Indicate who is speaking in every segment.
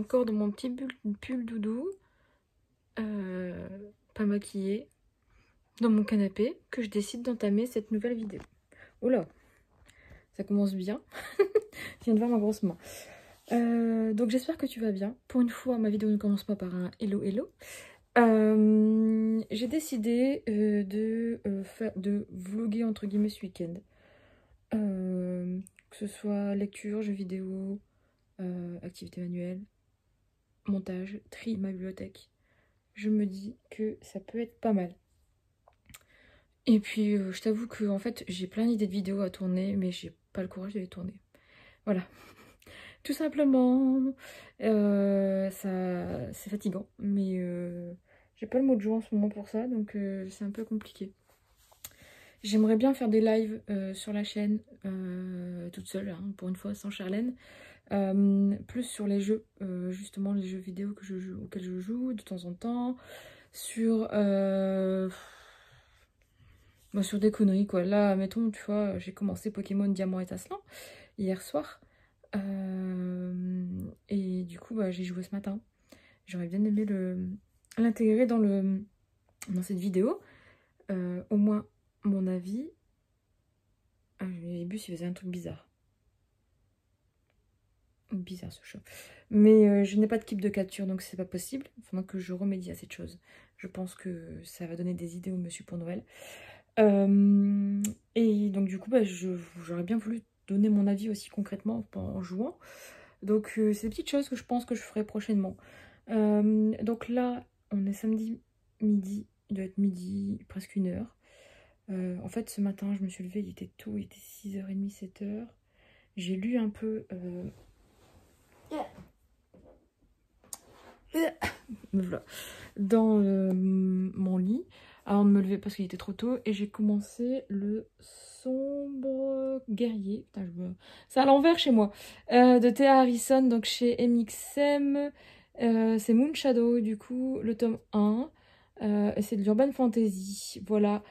Speaker 1: encore dans mon petit pull doudou, pas maquillée, dans mon canapé, que je décide d'entamer cette nouvelle vidéo. Oula, ça commence bien. Je viens de voir ma grosse main. Donc j'espère que tu vas bien. Pour une fois, ma vidéo ne commence pas par un hello hello. J'ai décidé de vlogger entre guillemets ce week-end. Que ce soit lecture, jeux vidéo, activité manuelle, montage, tri ma bibliothèque. Je me dis que ça peut être pas mal. Et puis je t'avoue que en fait j'ai plein d'idées de vidéos à tourner, mais j'ai pas le courage de les tourner. Voilà. Tout simplement. Ça c'est fatigant, mais j'ai pas le mot de joie en ce moment pour ça, donc c'est un peu compliqué. J'aimerais bien faire des lives sur la chaîne, toute seule, hein, pour une fois, sans Charlène. Plus sur les jeux, justement les jeux vidéo auxquels je joue de temps en temps. Sur, sur des conneries, quoi. Là, mettons, tu vois, j'ai commencé Pokémon Diamant Étincelant hier soir. Et du coup, j'ai joué ce matin. J'aurais bien aimé l'intégrer dans cette vidéo. Au moins, mon avis. Ah, les bus, il faisait un truc bizarre. Bizarre ce chat. Mais je n'ai pas de clip de capture, donc c'est pas possible. Il faudra que je remédie à cette chose. Je pense que ça va donner des idées au monsieur pour Noël. Et donc du coup, j'aurais bien voulu donner mon avis aussi concrètement en jouant. Donc c'est des petites choses que je pense que je ferai prochainement. Donc là, on est samedi midi. Il doit être midi, presque 1h. En fait, ce matin, je me suis levée, il était tôt, il était 6h30, 7h. J'ai lu un peu... voilà, dans mon lit, avant de me lever parce qu'il était trop tôt. Et j'ai commencé le Sombre Guerrier. Putain, c'est à l'envers chez moi. De Théa Harrison, donc chez MXM. C'est Moon Shadow, du coup, le tome 1. Et c'est de l'urban fantasy. Voilà.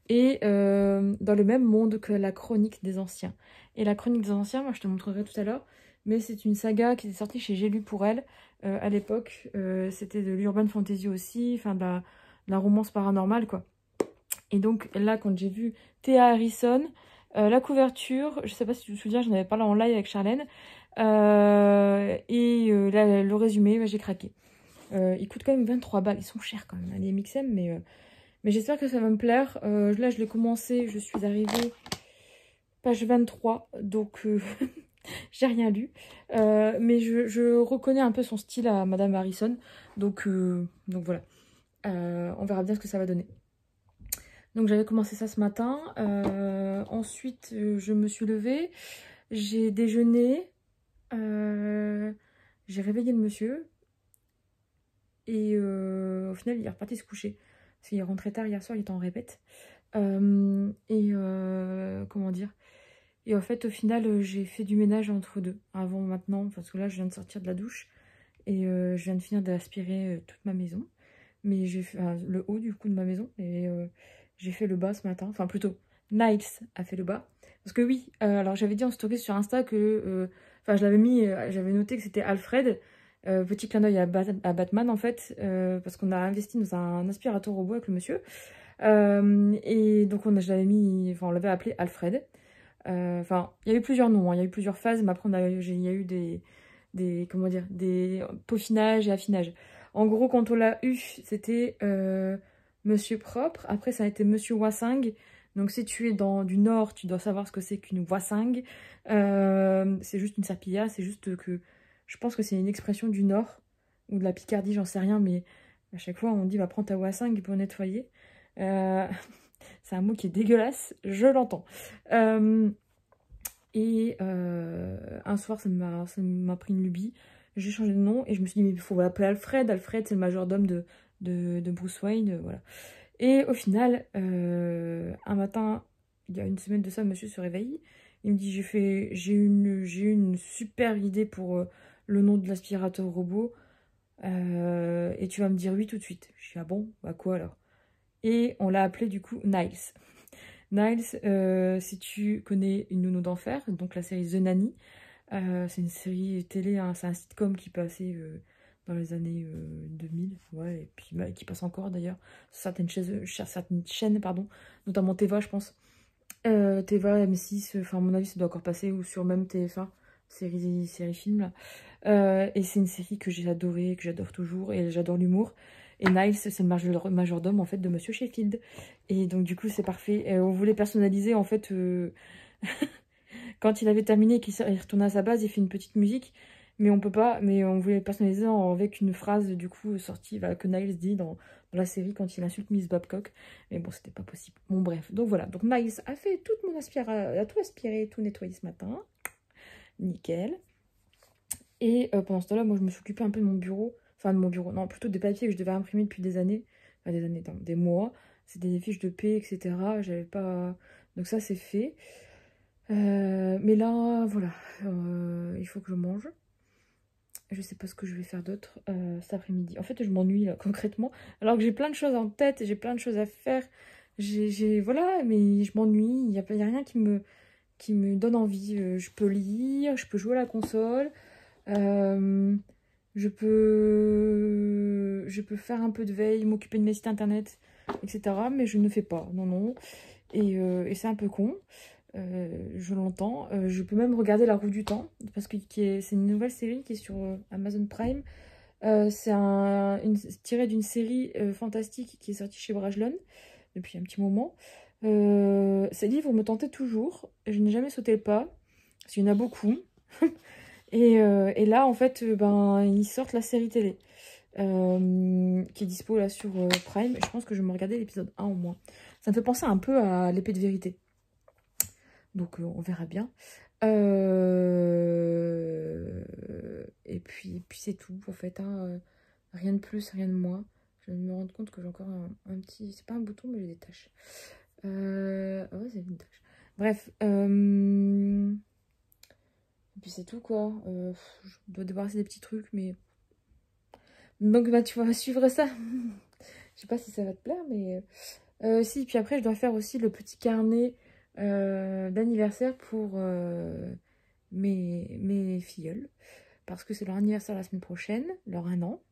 Speaker 1: Et dans le même monde que la Chronique des Anciens. Et la Chronique des Anciens, moi je te montrerai tout à l'heure, mais c'est une saga qui est sortie chez J'ai lu pour elle. À l'époque, c'était de l'urban fantasy aussi, enfin de la romance paranormale, quoi. Et donc là, quand j'ai vu Théa Harrison, la couverture, je sais pas si tu te souviens, j'en avais parlé en live avec Charlène, et là, le résumé, j'ai craqué. Il coûte quand même 23 balles, ils sont chers quand même, les MXM, mais j'espère que ça va me plaire. Là, je l'ai commencé, je suis arrivée page 23, donc j'ai rien lu. Mais je reconnais un peu son style à Madame Harrison, donc voilà. On verra bien ce que ça va donner. Donc j'avais commencé ça ce matin. Ensuite, je me suis levée, j'ai déjeuné, j'ai réveillé le monsieur. Et au final, il est reparti se coucher. Parce qu'il est rentré tard hier soir, il était en répète. Comment dire? Et en fait, au final, j'ai fait du ménage entre deux. Avant, maintenant, parce que là, je viens de sortir de la douche. Et je viens de finir d'aspirer toute ma maison. Mais j'ai fait le haut, du coup, de ma maison. Et j'ai fait le bas ce matin. Enfin, plutôt, Niles a fait le bas. Parce que oui, alors j'avais dit en story sur Insta que... Enfin, je l'avais mis, j'avais noté que c'était Alfred. Petit clin d'œil à Batman en fait, parce qu'on a investi dans un aspirateur robot avec le monsieur. Et donc je l'avais mis, enfin on l'avait appelé Alfred. Enfin, il y a eu plusieurs noms, hein, il y a eu plusieurs phases, mais après il y a eu comment dire, des peaufinages et affinages. En gros, quand on l'a eu, c'était Monsieur Propre. Après, ça a été Monsieur Wassing. Donc, si tu es du Nord, tu dois savoir ce que c'est qu'une Wassing. C'est juste une serpillière, c'est juste que je pense que c'est une expression du Nord ou de la Picardie, j'en sais rien, mais à chaque fois, on dit va prendre ta Wassing pour nettoyer. C'est un mot qui est dégueulasse, je l'entends. Un soir, ça m'a pris une lubie. J'ai changé de nom et je me suis dit, mais il faut l'appeler Alfred. Alfred, c'est le majordome de Bruce Wayne. Voilà. Et au final, un matin, il y a une semaine de ça, monsieur se réveille. Il me dit, j'ai une super idée pour le nom de l'aspirateur robot. Et tu vas me dire oui tout de suite. Je dis, ah bon, bah quoi alors? Et on l'a appelé du coup Niles. Niles, si tu connais Une nounou d'enfer, donc la série The Nanny, C'est une série télé, hein, c'est un sitcom qui passait dans les années 2000, ouais, et puis bah, qui passe encore d'ailleurs sur certaines chaînes, pardon, notamment Teva, je pense. Teva, M6, enfin à mon avis ça doit encore passer, ou sur même TF1, série film là. Et c'est une série que j'ai adorée, que j'adore toujours, et j'adore l'humour. Et Niles, c'est le majordome en fait de Monsieur Sheffield. Et donc du coup c'est parfait. On voulait personnaliser en fait quand il avait terminé et qu'il retournait à sa base, il fait une petite musique, mais on peut pas. Mais on voulait personnaliser avec une phrase du coup sortie que Niles dit dans la série quand il insulte Miss Babcock. Mais bon, c'était pas possible. Bon bref, donc voilà. Donc Niles a fait toute mon a tout aspiré, tout nettoyé ce matin. Nickel. Et pendant ce temps-là, moi, je me suis occupée un peu de mon bureau. Enfin, de mon bureau. Non, plutôt des papiers que je devais imprimer depuis des années. Enfin, des années, non, des mois. C'était des fiches de paie, etc. J'avais pas... Donc ça, c'est fait. Mais là, voilà. Il faut que je mange. Je sais pas ce que je vais faire d'autre cet après-midi. En fait, je m'ennuie, là, concrètement. Alors que j'ai plein de choses en tête. J'ai plein de choses à faire. Voilà, mais je m'ennuie. Il y a rien qui me donne envie. Je peux lire, je peux jouer à la console. Euh, je peux faire un peu de veille, m'occuper de mes sites internet, etc. Mais je ne fais pas, non, non. Et c'est un peu con, je l'entends. Je peux même regarder La Roue du Temps, parce que c'est une nouvelle série qui est sur Amazon Prime. C'est tiré d'une série fantastique qui est sortie chez Brajlon depuis un petit moment. Ces livres me tentaient toujours. Je n'ai jamais sauté le pas, parce qu'il y en a beaucoup. Et là, en fait, ben, ils sortent la série télé qui est dispo là sur Prime. Et je pense que je vais me regarder l'épisode 1 au moins. Ça me fait penser un peu à l'épée de vérité. Donc, on verra bien. Et puis c'est tout, en fait. Hein. Rien de plus, rien de moins. Je me rends compte que j'ai encore un petit... C'est pas un bouton, mais j'ai des taches. Ah ouais, c'est une tache. Bref. Et puis c'est tout, quoi. Je dois débarrasser des petits trucs, mais... Donc, bah, tu vas suivre ça. Je sais pas si ça va te plaire, mais... si, puis après, je dois faire aussi le petit carnet d'anniversaire pour mes filleuls. Parce que c'est leur anniversaire la semaine prochaine, leur 1 an.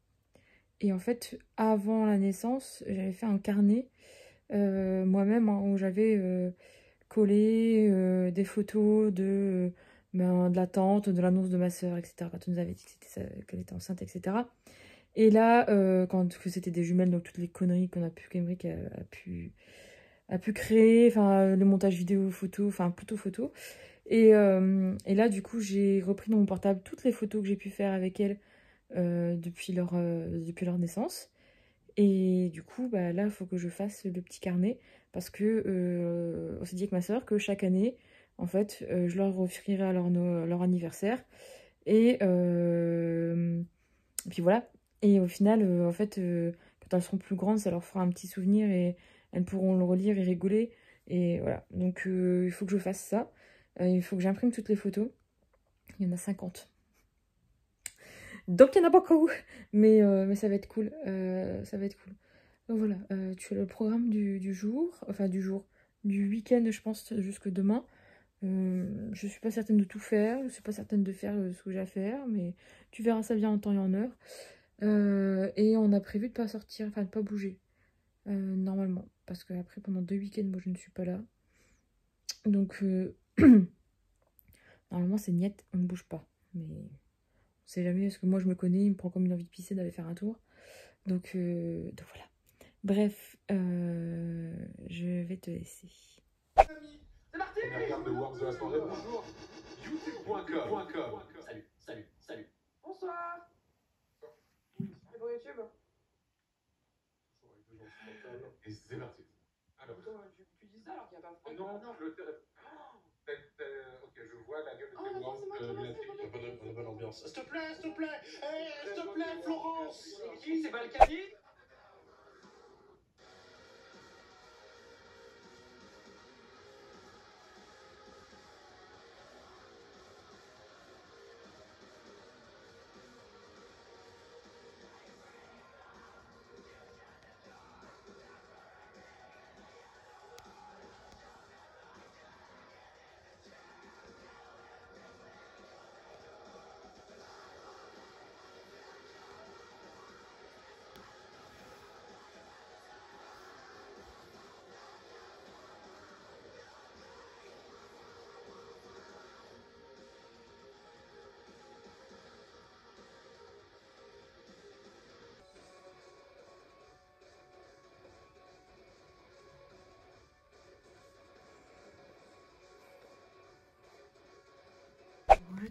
Speaker 1: Et en fait, avant la naissance, j'avais fait un carnet moi-même hein, où j'avais collé des photos de la tante, de l'annonce de ma soeur, etc. Quand on nous avait dit qu'elle était enceinte, etc. Et là, que c'était des jumelles, donc toutes les conneries qu'Emeric a pu créer, enfin le montage vidéo, photo, enfin plutôt photo. Et là, du coup, j'ai repris dans mon portable toutes les photos que j'ai pu faire avec elle depuis leur naissance. Et du coup, bah, là, il faut que je fasse le petit carnet parce que on s'est dit avec ma soeur que chaque année, en fait, je leur offrirai à leur anniversaire. Et puis voilà. Et au final, en fait, quand elles seront plus grandes, ça leur fera un petit souvenir et elles pourront le relire et rigoler. Et voilà. Donc, il faut que je fasse ça. Il faut que j'imprime toutes les photos. Il y en a 50. Donc, il y en a beaucoup. Mais ça va être cool. Ça va être cool. Donc voilà, tu as le programme du jour. Enfin, du week-end, je pense, jusque demain. Je suis pas certaine de tout faire. Je suis pas certaine de faire ce que j'ai à faire. Mais tu verras ça bien en temps et en heure. Et on a prévu de pas sortir, enfin de pas bouger, normalement. Parce que après pendant 2 week-ends, moi je ne suis pas là. Donc, normalement c'est niet, on ne bouge pas. Mais on sait jamais, parce que moi je me connais, il me prend comme une envie de pisser d'aller faire un tour. Donc voilà. Bref, je vais te laisser.
Speaker 2: C'est parti. Regarde le work de la soirée, bonjour. youtube.com. Salut. Bonsoir. C'est pour YouTube. Et c'est parti. Alors. Tu dis ça alors qu'il n'y a pas de non, je te ok, je vois la gueule de tes works. Il y a bonne ambiance. S'il te plaît, Florence. C'est qui? C'est Balkany?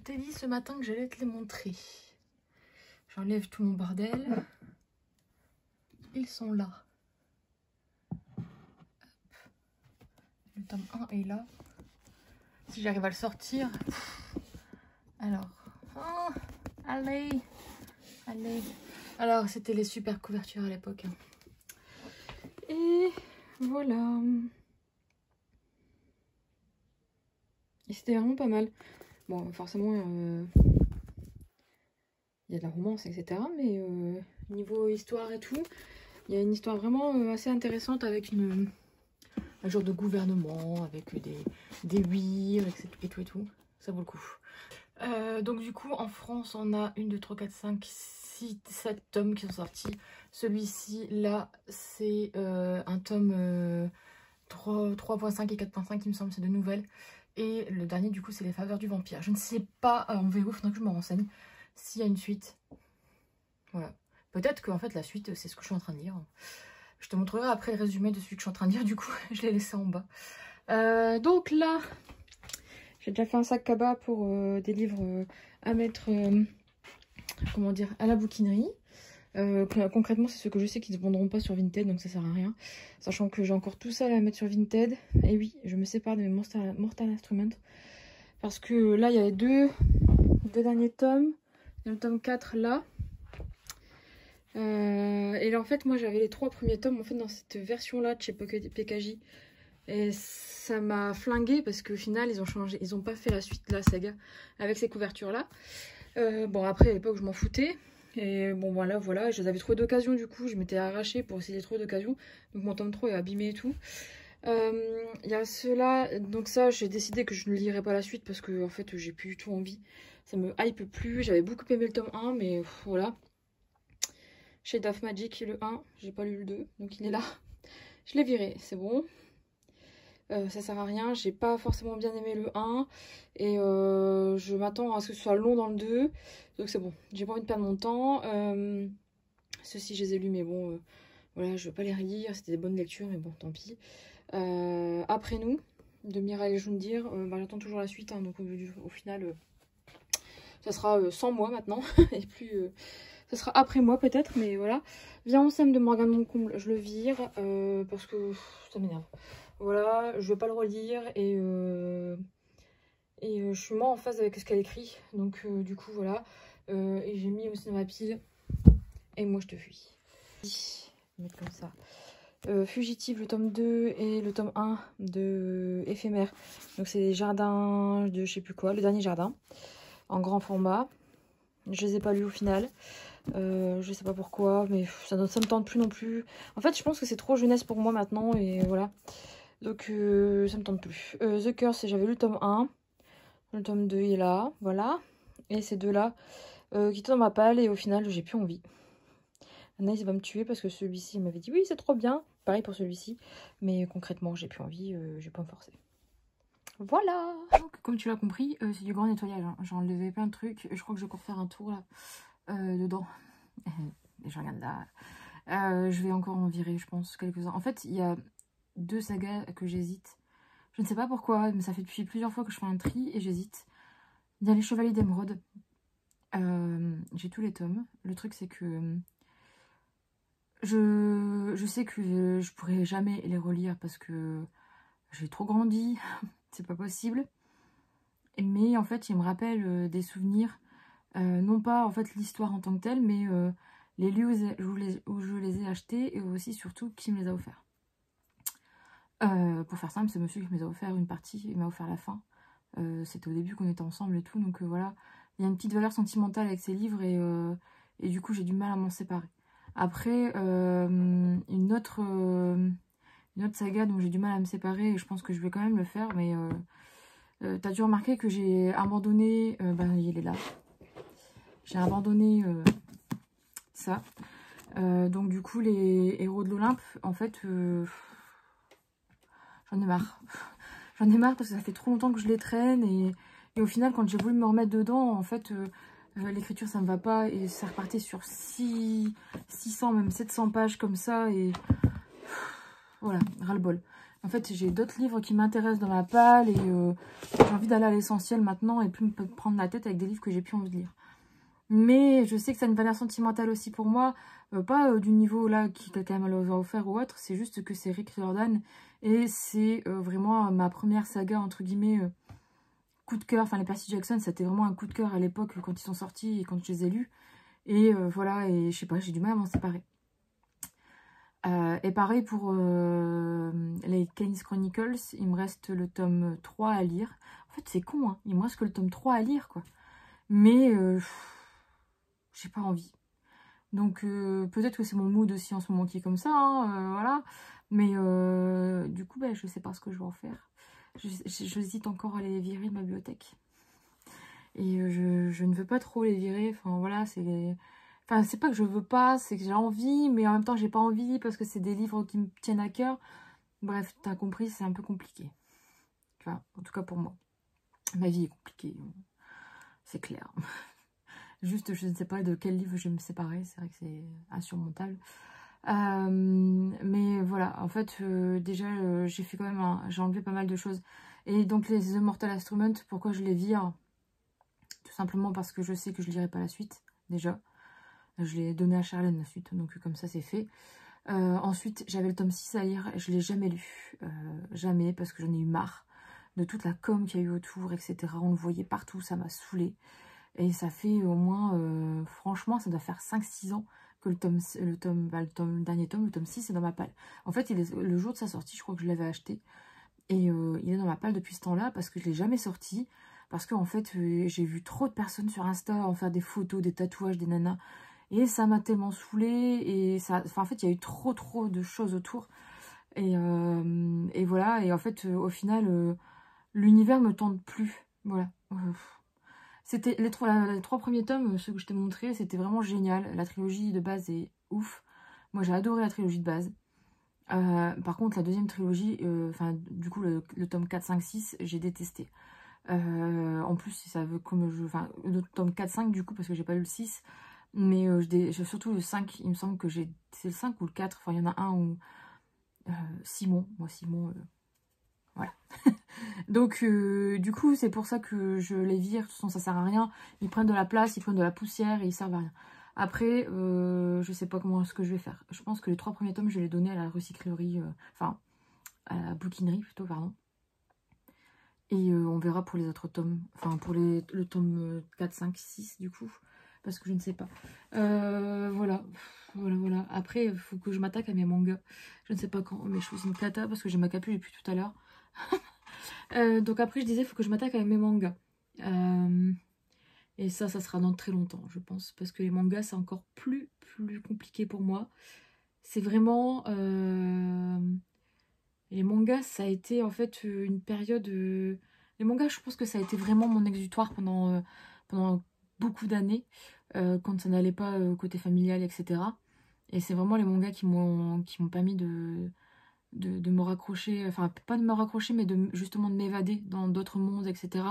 Speaker 1: t'ai dit ce matin que j'allais te les montrer. J'enlève tout mon bordel. Ils sont là. Hop. Le tome 1 est là. Si j'arrive à le sortir. Alors. Oh, allez. Allez. Alors, c'était les super couvertures à l'époque. Et voilà. Et c'était vraiment pas mal. Bon, forcément, il y a de la romance, etc. Mais niveau histoire et tout, il y a une histoire vraiment assez intéressante avec un genre de gouvernement, avec des huirs, etc. Et tout. Ça vaut le coup. Donc du coup, en France, on a 1, 2, 3, 4, 5, 6, 7 tomes qui sont sortis. Celui-ci, là, c'est un tome 3.5 et 4.5, il me semble, c'est de nouvelles. Et le dernier, du coup, c'est Les Faveurs du Vampire. Je ne sais pas en VO, faudrait que je me renseigne s'il y a une suite. Voilà. Peut-être qu'en fait, la suite, c'est ce que je suis en train de lire. Je te montrerai après le résumé de celui que je suis en train de lire, du coup, je l'ai laissé en bas. Donc là, j'ai déjà fait un sac cabas pour des livres à mettre, comment dire, à la bouquinerie. Concrètement, c'est ceux que je sais qu'ils ne se vendront pas sur Vinted, donc ça sert à rien. Sachant que j'ai encore tout ça à mettre sur Vinted. Et oui, je me sépare de mes Mortal Instruments. Parce que là, il y a les deux derniers tomes. Il y a le tome 4 là. Et là, en fait, moi, j'avais les 3 premiers tomes en fait, dans cette version-là de chez PKJ. Et ça m'a flingué parce qu'au final, ils ont changé. Ils n'ont pas fait la suite de la saga avec ces couvertures-là. Bon, après, à l'époque, je m'en foutais. Et bon, voilà, je les avais trouvés d'occasion du coup. Je m'étais arrachée pour essayer de les trouver d'occasion. Donc, mon tome 3 est abîmé et tout. Il y a ceux-là. Donc, ça, j'ai décidé que je ne lirai pas la suite parce que, en fait, j'ai plus du tout envie. Ça me hype plus. J'avais beaucoup aimé le tome 1, mais voilà. Shade of Magic, le 1. J'ai pas lu le 2, donc il est là. Je l'ai viré, c'est bon. Ça sert à rien, j'ai pas forcément bien aimé le 1 et je m'attends à ce que ce soit long dans le 2, donc c'est bon, j'ai pas envie de perdre mon temps. Ceux-ci je les ai lus mais bon, voilà, je vais pas les relire, c'était des bonnes lectures mais bon, tant pis. Après nous, de Mireille Joundir, bah, j'attends toujours la suite, hein, donc au final, ça sera sans moi maintenant, et plus... ça sera après moi peut-être, mais voilà. Viens on s'aime de Morgane Moncomble, je le vire parce que ça m'énerve. Voilà, je vais pas le relire et je suis moins en phase avec ce qu'elle écrit. Donc du coup voilà. Et j'ai mis aussi dans ma pile. Et moi je te fuis. Je vais mettre comme ça. Fugitive, le tome 2 et le tome 1 de Éphémère. Donc c'est les jardins de je sais plus quoi, le dernier jardin. En grand format. Je les ai pas lus au final. Je sais pas pourquoi, mais ça me tente plus non plus. En fait, je pense que c'est trop jeunesse pour moi maintenant et voilà. Donc ça me tente plus. The Curse, j'avais lu le tome 1. Le tome 2 est là, voilà. Et ces deux-là qui étaient dans ma palle et au final, j'ai plus envie. Anaïs va me tuer parce que celui-ci m'avait dit oui, c'est trop bien. Pareil pour celui-ci. Mais concrètement, j'ai plus envie, je vais pas me forcer. Voilà. Donc, comme tu l'as compris, c'est du grand nettoyage. Hein. J'ai enlevé plein de trucs. Je crois que je vais encore faire un tour là, dedans. Et je regarde là. Je vais encore en virer, je pense, quelques-uns. En fait, il y a 2 sagas que j'hésite. Je ne sais pas pourquoi, mais ça fait depuis plusieurs fois que je fais un tri et j'hésite. Il y a les Chevaliers d'Émeraude. J'ai tous les tomes. Le truc, c'est que je sais que je pourrai jamais les relire parce que j'ai trop grandi. C'est pas possible. Mais en fait, il me rappelle des souvenirs. Non pas en fait l'histoire en tant que telle, mais les lieux où je les ai achetés et aussi surtout qui me les a offerts. Pour faire simple, c'est monsieur qui me les a offert une partie, il m'a offert la fin. C'était au début qu'on était ensemble et tout, donc voilà. Il y a une petite valeur sentimentale avec ces livres et du coup j'ai du mal à m'en séparer. Après, une autre saga dont j'ai du mal à me séparer et je pense que je vais quand même le faire, mais t'as dû remarquer que j'ai abandonné, il est là. J'ai abandonné ça. Donc du coup les héros de l'Olympe, en fait... j'en ai marre. J'en ai marre parce que ça fait trop longtemps que je les traîne et au final quand j'ai voulu me remettre dedans, en fait l'écriture ça me va pas et ça repartait sur 600 même 700 pages comme ça et voilà, ras-le-bol. En fait, j'ai d'autres livres qui m'intéressent dans ma palle et j'ai envie d'aller à l'essentiel maintenant et plus me prendre la tête avec des livres que j'ai plus envie de lire. Mais je sais que ça a une valeur sentimentale aussi pour moi, pas du niveau là qui quelqu'un m'a offert ou autre, c'est juste que c'est Rick Riordan et c'est vraiment ma première saga entre guillemets coup de cœur. Enfin, les Percy Jackson, c'était vraiment un coup de cœur à l'époque quand ils sont sortis et quand je les ai lus. Et voilà, et je sais pas, j'ai du mal à m'en séparer. Et pareil pour les Keynes Chronicles, il me reste le tome 3 à lire. En fait, c'est con, hein, il me reste que le tome 3 à lire, quoi. Mais j'ai pas envie. Donc peut-être que c'est mon mood aussi en ce moment qui est comme ça, hein, voilà. Mais du coup, ben, je sais pas ce que je vais en faire. J'hésite encore à les virer de ma bibliothèque. Et je ne veux pas trop les virer. Enfin voilà, c'est... Enfin, c'est pas que je veux pas, c'est que j'ai envie, mais en même temps, j'ai pas envie parce que c'est des livres qui me tiennent à cœur. Bref, t'as compris, c'est un peu compliqué. Enfin, en tout cas pour moi. Ma vie est compliquée, c'est clair. Juste, je ne sais pas de quel livre je vais me séparer. C'est vrai que c'est insurmontable. Mais voilà, en fait, déjà, j'ai fait quand même j'ai enlevé pas mal de choses. Et donc, les The Mortal Instruments, pourquoi je les vire? Tout simplement parce que je sais que je lirai pas la suite, déjà. Je l'ai donné à Charlène la suite, donc comme ça, c'est fait. Ensuite, j'avais le tome 6 à lire, je ne l'ai jamais lu. Jamais, parce que j'en ai eu marre de toute la com qu'il y a eu autour, etc. On le voyait partout, ça m'a saoulée. Et ça fait au moins, franchement, ça doit faire 5-6 ans que le dernier tome, le tome 6, est dans ma palle. En fait, le jour de sa sortie, je crois que je l'avais acheté. Et il est dans ma palle depuis ce temps-là parce que je ne l'ai jamais sorti. Parce qu'en fait, j'ai vu trop de personnes sur Insta en faire des photos, des tatouages, des nanas. Et ça m'a tellement saoulée. Et ça, enfin, en fait, il y a eu trop de choses autour. Et voilà. Et en fait, au final, l'univers me tente plus. Voilà. C'était les 3 premiers tomes, ceux que je t'ai montré, c'était vraiment génial. La trilogie de base est ouf. Moi, j'ai adoré la trilogie de base. Par contre, la deuxième trilogie, enfin, du coup, le tome 4, 5, 6, j'ai détesté. En plus, ça veut comme je... Enfin, le tome 4, 5, du coup, parce que j'ai pas lu le 6. Mais surtout le 5, il me semble que j'ai... C'est le 5 ou le 4, enfin, il y en a un où... Simon, moi, Simon... Voilà. Donc, du coup, c'est pour ça que je les vire. De toute façon, ça sert à rien. Ils prennent de la place, ils prennent de la poussière et ils servent à rien. Après, je sais pas comment est-ce que je vais faire. Je pense que les 3 premiers tomes, je vais les donner à la recyclerie. Enfin, à la bouquinerie plutôt, pardon. Et on verra pour les autres tomes. Enfin, pour le tome 4, 5, 6, du coup. Parce que je ne sais pas. Voilà. Voilà. Après, il faut que je m'attaque à mes mangas. Je ne sais pas quand. Mais je suis une cata parce que j'ai ma capuche depuis tout à l'heure. Donc après, je disais, il faut que je m'attaque avec mes mangas. Et ça sera dans très longtemps, je pense. Parce que les mangas, c'est encore plus compliqué pour moi. C'est vraiment... Les mangas, ça a été en fait une période... Les mangas, je pense que ça a été vraiment mon exutoire pendant beaucoup d'années. Quand ça n'allait pas côté familial, etc. Et c'est vraiment les mangas qui m'ont permis de me raccrocher, enfin pas de me raccrocher, mais justement de m'évader dans d'autres mondes, etc.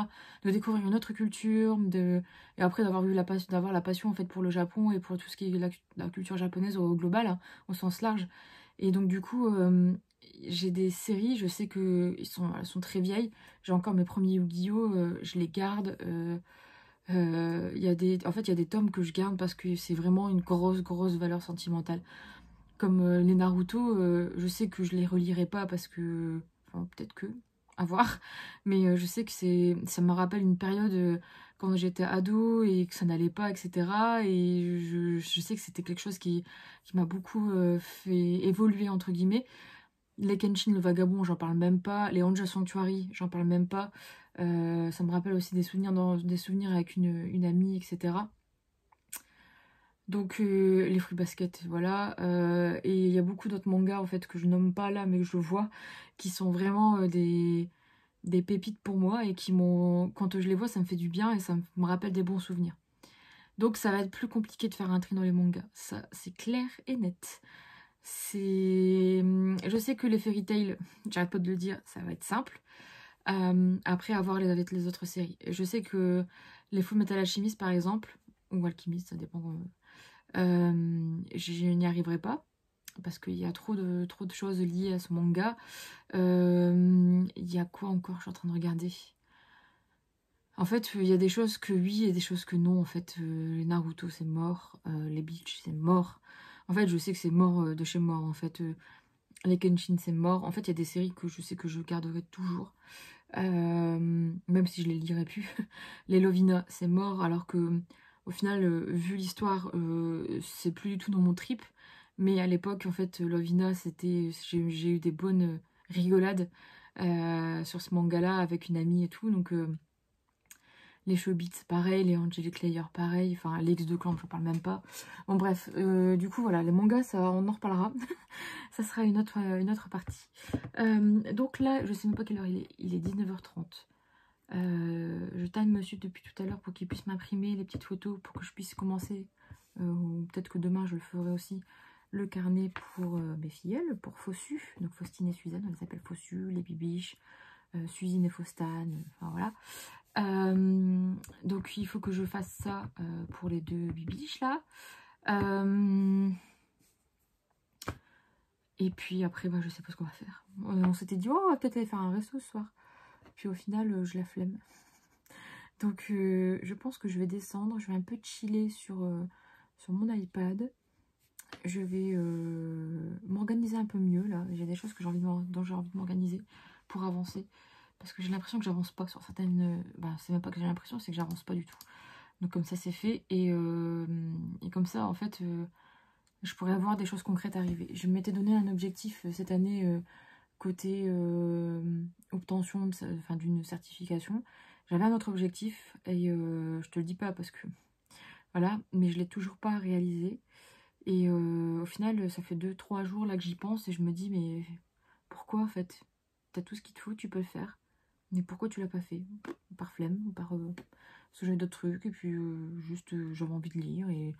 Speaker 1: De découvrir une autre culture, et après d'avoir la passion en fait pour le Japon et pour tout ce qui est la culture japonaise au global, hein, au sens large. Et donc du coup, j'ai des séries, je sais que elles sont très vieilles. J'ai encore mes premiers Yu-Gi-Oh, je les garde. En fait, il y a des tomes que je garde parce que c'est vraiment une grosse valeur sentimentale. Comme les Naruto, je sais que je les relirai pas parce que... Enfin, peut-être que... À voir. Mais je sais que ça me rappelle une période quand j'étais ado et que ça n'allait pas, etc. Et je sais que c'était quelque chose qui m'a beaucoup fait évoluer, entre guillemets. Les Kenshin, le vagabond, j'en parle même pas. Les Hanja Sanctuary, j'en parle même pas. Ça me rappelle aussi des souvenirs avec une amie, etc. Donc les Fruits Basket, voilà. Et il y a beaucoup d'autres mangas en fait que je nomme pas là, mais que je vois, qui sont vraiment des pépites pour moi et qui m'ont... Quand je les vois, ça me fait du bien et ça me rappelle des bons souvenirs. Donc ça va être plus compliqué de faire un tri dans les mangas. Ça, c'est clair et net. Je sais que les Fairy Tail, j'arrête pas de le dire, ça va être simple. Après avoir avec les autres séries. Je sais que les Full Metal Alchemist par exemple, ou Alchemist, ça dépend... je n'y arriverai pas. parce qu'il y a trop de choses liées à ce manga. Il y a quoi encore? Je suis en train de regarder. En fait, il y a des choses que oui et des choses que non. En fait, les Naruto, c'est mort. Les Bleach, c'est mort. En fait, je sais que c'est mort de chez mort. En fait, les Kenshin, c'est mort. En fait, il y a des séries que je sais que je garderai toujours. Même si je les lirai plus. Les Lovina, c'est mort. Alors que, au final, vu l'histoire, c'est plus du tout dans mon trip. Mais à l'époque, en fait, Lovina, c'était... J'ai eu des bonnes rigolades sur ce manga-là avec une amie et tout. Donc... les Chobits, pareil, les Angelic Layer, pareil, enfin, les X de Clan, je parle même pas. Bon, bref, du coup, voilà, les mangas, ça, on en reparlera. Ça sera une autre partie. Donc là, je sais même pas quelle heure il est 19h30. Je time monsieur depuis tout à l'heure pour qu'il puisse m'imprimer les petites photos pour que je puisse commencer. Ou peut-être que demain, je le ferai aussi. Le carnet pour mes filleules, pour Fossu. Donc Faustine et Suzanne, on les appelle Fossu, les Bibiches, Suzine et Faustane, enfin voilà. Donc il faut que je fasse ça pour les deux bibiches là. Et puis après, bah, je sais pas ce qu'on va faire. On s'était dit, oh, on va peut-être aller faire un resto ce soir. Puis au final, je la flemme. Donc je pense que je vais descendre. Je vais un peu chiller sur mon iPad. Je vais m'organiser un peu mieux là. J'ai des choses que dont j'ai envie de m'organiser pour avancer. Parce que j'ai l'impression que j'avance pas sur certaines... Bah, c'est même pas que j'ai l'impression, c'est que j'avance pas du tout. Donc comme ça, c'est fait. Et comme ça, en fait, je pourrais avoir des choses concrètes à arriver. Je m'étais donné un objectif cette année côté obtention d'une certification. J'avais un autre objectif et je te le dis pas parce que... Voilà, mais je l'ai toujours pas réalisé. Et au final, ça fait 2-3 jours là que j'y pense et je me dis, mais pourquoi en fait? T'as tout ce qu'il te faut, tu peux le faire. Mais pourquoi tu l'as pas fait? Par flemme, par ce que j'ai d'autres trucs, et puis juste j'avais envie de lire, et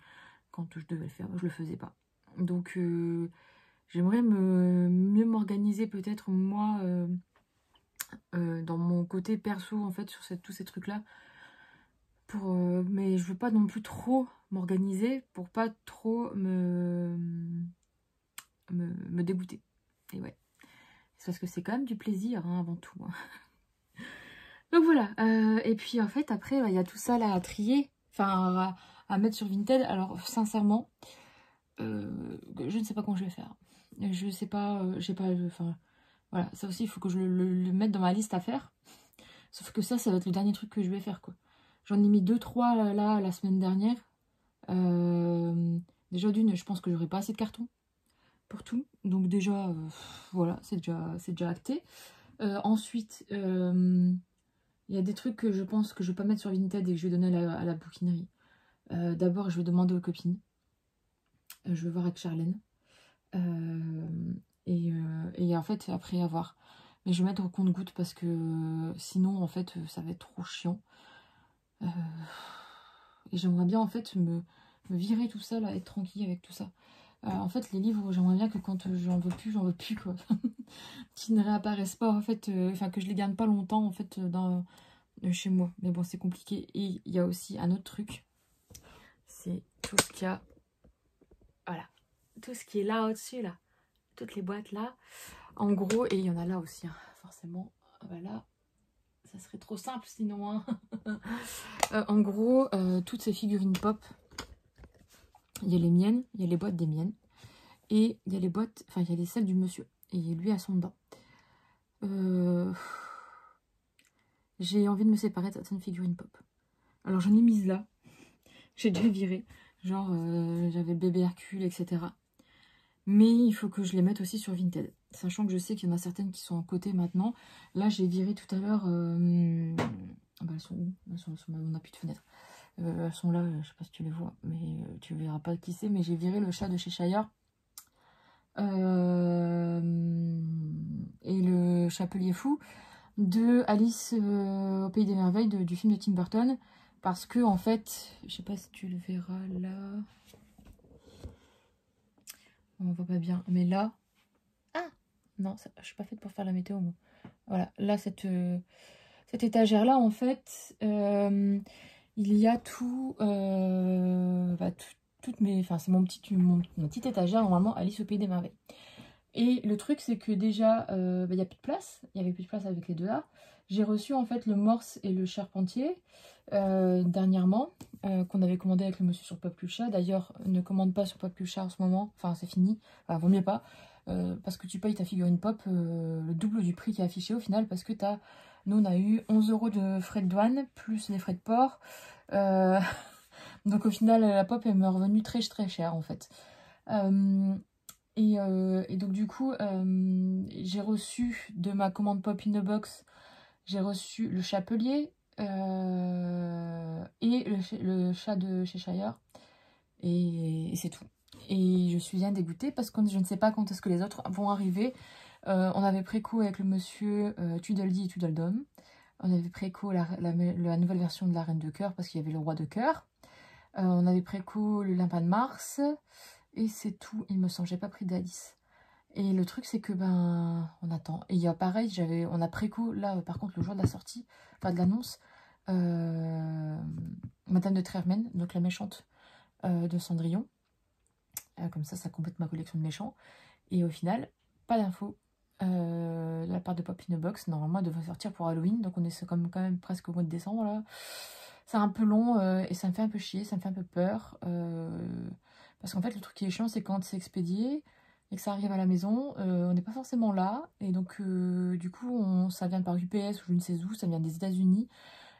Speaker 1: quand je devais le faire, je le faisais pas. Donc j'aimerais mieux m'organiser peut-être moi dans mon côté perso en fait sur tous ces trucs là. Mais je veux pas non plus trop m'organiser pour pas trop me dégoûter. Et ouais. C'est parce que c'est quand même du plaisir hein, avant tout. Hein. Donc voilà, et puis en fait après il y a tout ça là à trier, enfin à mettre sur Vinted. Alors sincèrement, je ne sais pas comment je vais faire. Je sais pas, j'ai pas, enfin voilà, ça aussi il faut que je le mette dans ma liste à faire. Sauf que ça va être le dernier truc que je vais faire quoi. J'en ai mis 2-3 là la semaine dernière. Déjà d'une, je pense que j'aurai pas assez de carton pour tout. Donc déjà, voilà, c'est déjà acté. Ensuite, il y a des trucs que je pense que je vais pas mettre sur Vinted et que je vais donner à la bouquinerie. D'abord, je vais demander aux copines. Je vais voir avec Charlène. Et en fait, après, à voir. Mais je vais mettre au compte-gouttes parce que sinon, en fait, ça va être trop chiant. Et j'aimerais bien, en fait, me virer tout ça, là, être tranquille avec tout ça. En fait, les livres, j'aimerais bien que quand j'en veux plus, quoi. Qu'ils ne réapparaissent pas, en fait. Enfin, que je les garde pas longtemps, en fait, chez moi. Mais bon, c'est compliqué. Et il y a aussi un autre truc. C'est tout ce qu'il y a... Voilà. Tout ce qui est là au-dessus, là. Toutes les boîtes, là. En gros, et il y en a là aussi, hein, forcément. Voilà. Ça serait trop simple, sinon. Hein. En gros, toutes ces figurines pop... Il y a les miennes, il y a les boîtes des miennes. Et il y a les boîtes, enfin il y a les celles du monsieur. Et lui a son dedans. J'ai envie de me séparer de certaines figurines pop. Alors j'en ai mises là. J'ai déjà viré. Genre j'avais le bébé Hercule, etc. Mais il faut que je les mette aussi sur Vinted. Sachant que je sais qu'il y en a certaines qui sont en côté maintenant. Là j'ai viré tout à l'heure. Bah, elles sont où? On n'a plus de fenêtre. Elles sont là, je sais pas si tu les vois, mais tu verras pas qui c'est, mais j'ai viré le chat de chez Shire. Et le Chapelier Fou de Alice au Pays des Merveilles du film de Tim Burton. Parce que, en fait, je sais pas si tu le verras là. On voit pas bien, mais là. Ah non, je suis pas faite pour faire la météo, moi. Voilà, là, cette étagère-là, en fait. Il y a tout toutes mes... Enfin, c'est ma petite étagère, normalement, Alice au Pays des Merveilles. Et le truc, c'est que déjà, il n'y a plus de place. Il n'y avait plus de place avec les deux là. J'ai reçu en fait le morse et le charpentier dernièrement, qu'on avait commandé avec le monsieur sur Popucha. D'ailleurs, ne commande pas sur Popucha en ce moment. Enfin, c'est fini. Enfin, vaut mieux pas. Parce que tu payes ta figurine pop le double du prix qui est affiché au final. Parce que nous, on a eu 11 € de frais de douane, plus les frais de port. Donc au final, la pop, elle m'est revenue très très cher en fait. Et donc du coup, j'ai reçu de ma commande Pop in the Box, j'ai reçu le chapelier et le chat de Cheshire. Et c'est tout. Et je suis bien dégoûtée parce que je ne sais pas quand est-ce que les autres vont arriver. On avait préco avec le monsieur Tweedledee et Tweedledum. On avait préco la nouvelle version de la Reine de Cœur parce qu'il y avait le Roi de Cœur. On avait préco le Lapin de Mars. Et c'est tout, il me semble, j'ai pas pris d'Alice. Et le truc, c'est que, on attend. Et il y a pareil, on a préco, là, par contre, le jour de la sortie, enfin de l'annonce, Madame de Trermen, donc la méchante de Cendrillon. Comme ça complète ma collection de méchants. Et au final, pas d'infos de la part de Pop in the Box. Normalement, elle devrait sortir pour Halloween, donc on est quand même presque au mois de décembre, là. C'est un peu long et ça me fait un peu chier, ça me fait un peu peur. Parce qu'en fait, le truc qui est chiant, c'est quand c'est expédié et que ça arrive à la maison, on n'est pas forcément là. Et donc, du coup, ça vient par UPS ou je ne sais où, ça vient des États-Unis.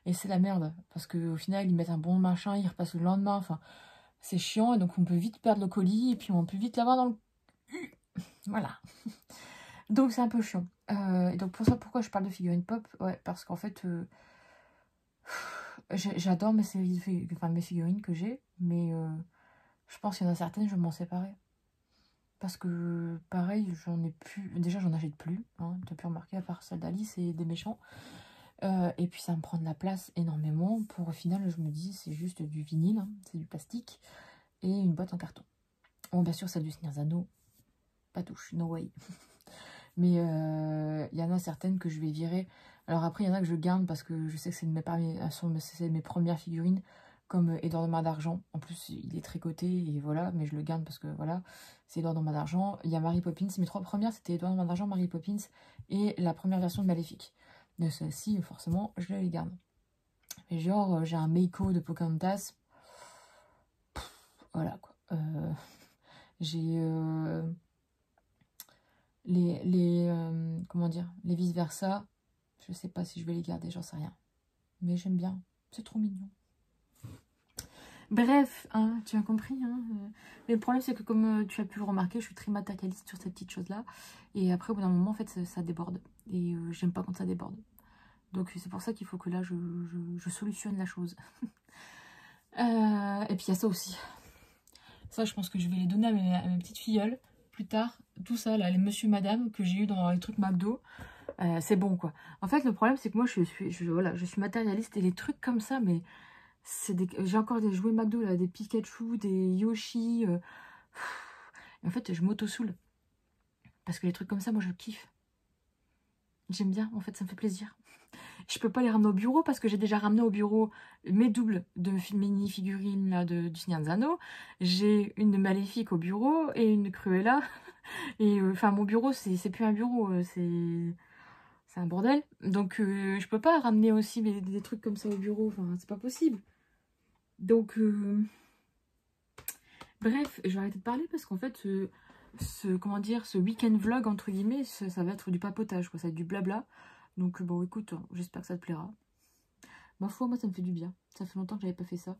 Speaker 1: Et c'est la merde. Parce qu'au final, ils mettent un bon machin, ils repassent le lendemain. Enfin, c'est chiant. Et donc, on peut vite perdre le colis et puis on peut vite l'avoir dans le... Voilà. Donc, c'est un peu chiant. Et donc, pour ça, pourquoi je parle de figurines pop? Ouais, parce qu'en fait... j'adore mes figurines que j'ai, mais je pense qu'il y en a certaines, je vais m'en séparer. Parce que, pareil, j'en ai plus... Déjà, j'en achète plus, hein, tu as pu remarquer, à part celle d'Alice et des méchants. Et puis, ça me prend de la place énormément. Pour, au final, je me dis, c'est juste du vinyle, hein, c'est du plastique, et une boîte en carton. Bon, bien sûr, celle du Seigneur des Anneaux, pas touche, no way. Mais il y en a certaines que je vais virer. Alors après, il y en a que je garde parce que je sais que c'est mes premières figurines, comme Édouard de Main d'Argent. En plus, il est tricoté et voilà, mais je le garde parce que voilà, c'est Édouard de Main d'Argent. Il y a Mary Poppins. Mes 3 premières, c'était Édouard de Main d'Argent, Mary Poppins et la première version de Maléfique. De celle-ci, forcément, je les garde. Mais genre, j'ai un Meiko de Pocahontas. Voilà quoi. J'ai... comment dire, les vice versa, je sais pas si je vais les garder, j'en sais rien, mais j'aime bien, c'est trop mignon. Bref, hein, tu as compris, hein, mais le problème c'est que comme tu as pu le remarquer, je suis très matérialiste sur ces petites choses là, et après au bout d'un moment en fait ça déborde, et j'aime pas quand ça déborde, donc c'est pour ça qu'il faut que là je solutionne la chose. Et puis il y a ça aussi, ça je pense que je vais les donner à mes petites filleules plus tard. Tout ça là, les monsieur madame que j'ai eu dans les trucs McDo, c'est bon quoi. En fait le problème c'est que moi je suis matérialiste et les trucs comme ça, mais j'ai encore des jouets McDo là, des Pikachu, des Yoshi, et en fait je m'auto-soule parce que les trucs comme ça moi je kiffe, j'aime bien, en fait ça me fait plaisir. Je peux pas les ramener au bureau parce que j'ai déjà ramené au bureau mes doubles de mini figurines là, du Seigneur des Anneaux. J'ai une de Maléfique au bureau et une de Cruella. Et enfin, mon bureau, c'est plus un bureau, c'est un bordel. Donc, je peux pas ramener aussi des trucs comme ça au bureau. Enfin, c'est pas possible. Donc, bref, je vais arrêter de parler parce qu'en fait, comment dire, ce week-end vlog, entre guillemets, ça va être du papotage, quoi. Ça va être du blabla. Donc, bon, écoute, j'espère que ça te plaira. Ma foi, moi, ça me fait du bien. Ça fait longtemps que j'avais pas fait ça.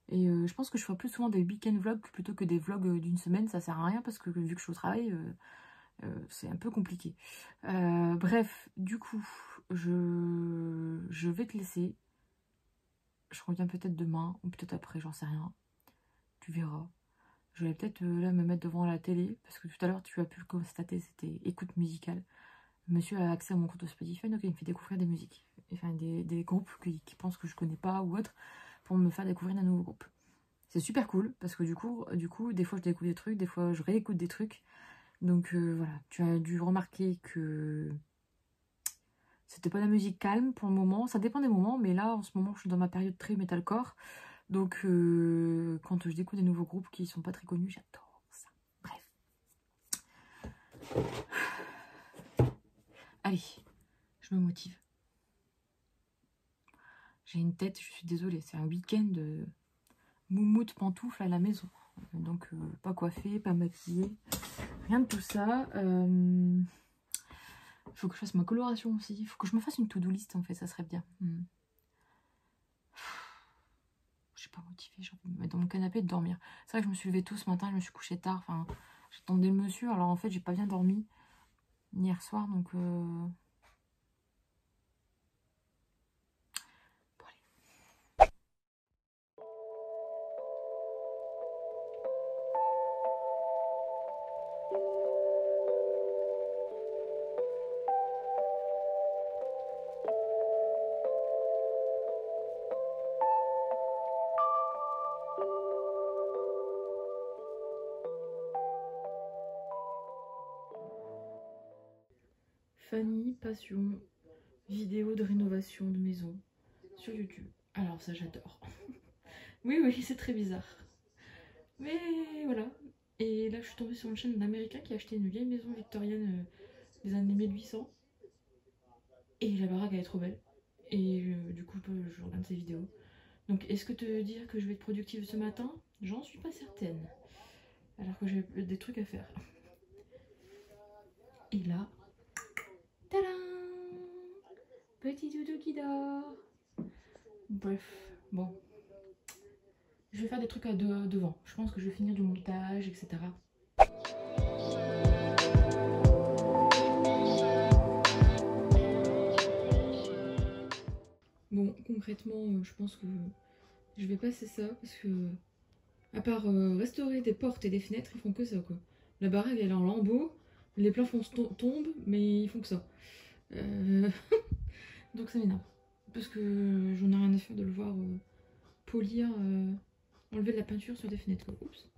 Speaker 1: Et je pense que je ferai plus souvent des week-end vlogs plutôt que des vlogs d'une semaine. Ça sert à rien parce que vu que je suis au travail, c'est un peu compliqué. Bref, du coup, je vais te laisser. Je reviens peut-être demain ou peut-être après, j'en sais rien. Tu verras. Je vais peut-être là me mettre devant la télé parce que tout à l'heure, tu as pu le constater, c'était écoute musicale. Monsieur a accès à mon compte Spotify, donc il me fait découvrir des musiques. Enfin, des groupes qui pensent que je connais pas ou autre, pour me faire découvrir un nouveau groupe. C'est super cool, parce que du coup, des fois je découvre des trucs, des fois je réécoute des trucs. Donc voilà, tu as dû remarquer que c'était pas de la musique calme pour le moment. Ça dépend des moments, mais là, en ce moment, je suis dans ma période très metalcore. Donc, quand je découvre des nouveaux groupes qui sont pas très connus, j'adore ça. Bref. Allez, je me motive. J'ai une tête, je suis désolée, c'est un week-end de moumoute pantoufle à la maison. Donc, pas coiffée, pas maquillée, rien de tout ça. Faut que je fasse ma coloration aussi. Il faut que je me fasse une to-do list en fait, ça serait bien. Je suis pas motivée, j'ai envie de me mettre dans mon canapé et de dormir. C'est vrai que je me suis levée tôt ce matin, je me suis couchée tard. Enfin, j'attendais le monsieur, alors en fait, j'ai pas bien dormi hier soir, donc... Bon, allez. Fanny Passion, vidéo de rénovation de maison sur YouTube. Alors ça j'adore. Oui, c'est très bizarre. Mais voilà. Et là je suis tombée sur une chaîne d'Américains qui a acheté une vieille maison victorienne des années 1800. Et la baraque elle est trop belle. Et du coup je regarde ces vidéos. Donc est-ce que te dire que je vais être productive ce matin? J'en suis pas certaine. Alors que j'ai des trucs à faire. Et là... Tadam! Petit doudou qui dort. Bref, bon. Je vais faire des trucs devant. Je pense que je vais finir du montage, etc. Bon, concrètement, je pense que je vais passer ça parce que, à part restaurer des portes et des fenêtres, ils font que ça quoi. La baraque elle est en lambeaux, les plafonds tombent, mais ils font que ça. Donc ça m'énerve. Parce que j'en ai rien à faire de le voir polir, enlever de la peinture sur des fenêtres quoi. Oups.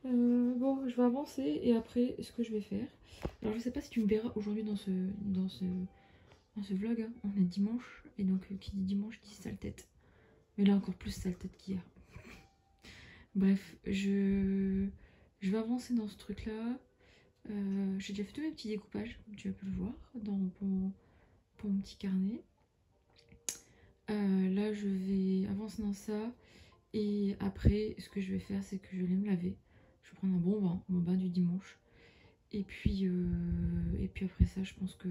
Speaker 1: Bon, je vais avancer et après, ce que je vais faire... Alors, je sais pas si tu me verras aujourd'hui dans ce vlog. Hein. On est dimanche et donc qui dit dimanche dit sale tête. Mais là, encore plus sale tête qu'hier. Bref, je vais avancer dans ce truc-là. J'ai déjà fait tous mes petits découpages, comme tu as pu le voir, pour mon petit carnet. Là, je vais avancer dans ça. Et après, ce que je vais faire, c'est que je vais aller me laver. Je vais prendre un bon bain, mon bain du dimanche. Et puis après ça, je pense que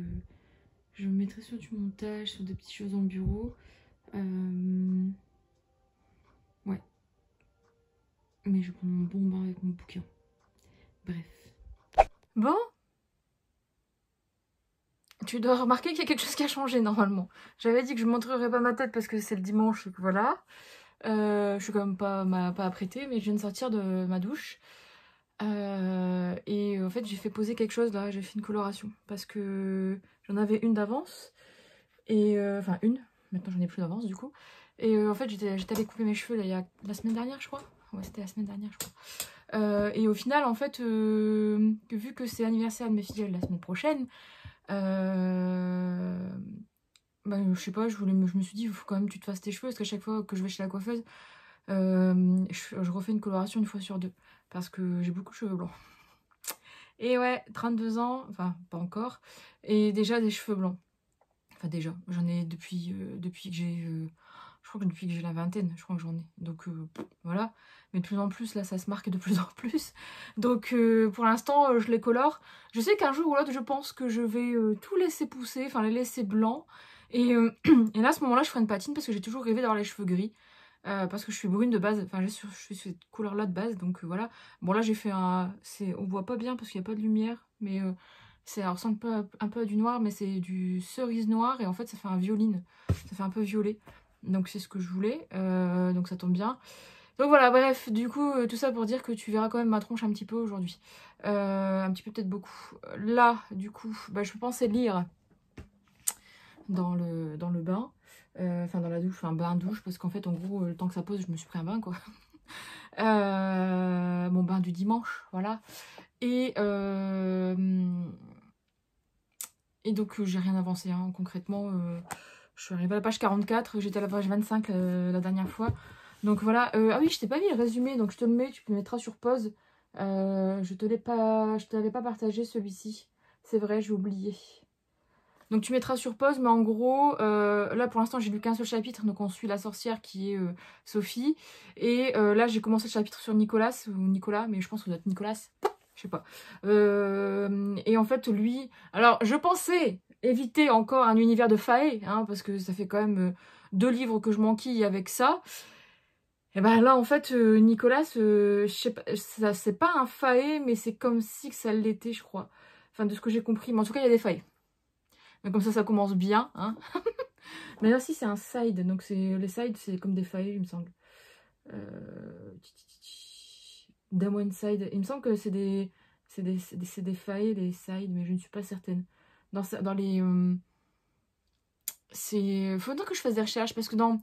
Speaker 1: je me mettrai sur du montage, sur des petites choses dans le bureau. Ouais. Mais je vais prendre mon bon bain avec mon bouquin. Bref. Bon. Tu dois remarquer qu'il y a quelque chose qui a changé normalement. J'avais dit que je ne montrerais pas ma tête parce que c'est le dimanche et que voilà. Je suis quand même pas apprêtée, mais je viens de sortir de ma douche. Et en fait j'ai fait poser quelque chose là, j'ai fait une coloration parce que j'en avais une d'avance et enfin une, maintenant j'en ai plus d'avance du coup et en fait j'étais allée couper mes cheveux là, il y a la semaine dernière je crois, ouais c'était la semaine dernière je crois et au final en fait vu que c'est l'anniversaire de mes filles la semaine prochaine bah, je sais pas, je me suis dit il faut quand même que tu te fasses tes cheveux parce qu'à chaque fois que je vais chez la coiffeuse je refais une coloration une fois sur deux parce que j'ai beaucoup de cheveux blancs. Et ouais, 32 ans, enfin pas encore, et déjà des cheveux blancs. Enfin déjà, j'en ai depuis que j'ai... je crois que depuis que j'ai la vingtaine, je crois que j'en ai. Donc voilà, mais de plus en plus, là ça se marque de plus en plus. Donc pour l'instant, je les colore. Je sais qu'un jour ou l'autre, je pense que je vais tout laisser pousser, enfin les laisser blancs. Et là à ce moment-là, je ferai une patine parce que j'ai toujours rêvé d'avoir les cheveux gris. Parce que je suis brune de base, enfin je suis cette couleur là de base, donc voilà. Bon là j'ai fait un... on voit pas bien parce qu'il n'y a pas de lumière, mais ça ressemble un peu à du noir, mais c'est du cerise noir et en fait ça fait un violine, ça fait un peu violet. Donc c'est ce que je voulais, donc ça tombe bien. Donc voilà, bref, du coup tout ça pour dire que tu verras quand même ma tronche un petit peu aujourd'hui. Un petit peu peut-être beaucoup. Là du coup, bah, je pensais lire dans le bain. Enfin dans la douche, enfin bain douche parce qu'en fait en gros le temps que ça pose je me suis pris un bain quoi. Mon bain du dimanche, voilà. Et donc j'ai rien avancé hein, concrètement. Je suis arrivée à la page 44, j'étais à la page 25 la dernière fois. Donc voilà. Ah oui, je t'ai pas mis le résumé, donc je te le mets, tu le mettras sur pause. Je te l'avais pas partagé celui-ci. C'est vrai, j'ai oublié. Donc tu mettras sur pause, mais en gros, là pour l'instant j'ai lu qu'un seul chapitre, donc on suit la sorcière qui est Sophie. Et là j'ai commencé le chapitre sur Nicolas, ou Nicolas, mais je pense que ça doit être Nicolas, je sais pas. Et en fait lui, alors je pensais éviter encore un univers de fae, hein, parce que ça fait quand même 2 livres que je m'enquille avec ça. Et ben là en fait Nicolas, je sais pas, ça c'est pas un fae, mais c'est comme si que ça l'était je crois. Enfin de ce que j'ai compris, mais en tout cas il y a des failles. Mais comme ça commence bien. Hein. Mais là, si, c'est un side. Donc, les sides, c'est comme des failles, il me semble. Dame one side. Il me semble que c'est des failles, les sides, mais je ne suis pas certaine. Dans les... faudrait que je fasse des recherches, parce que dans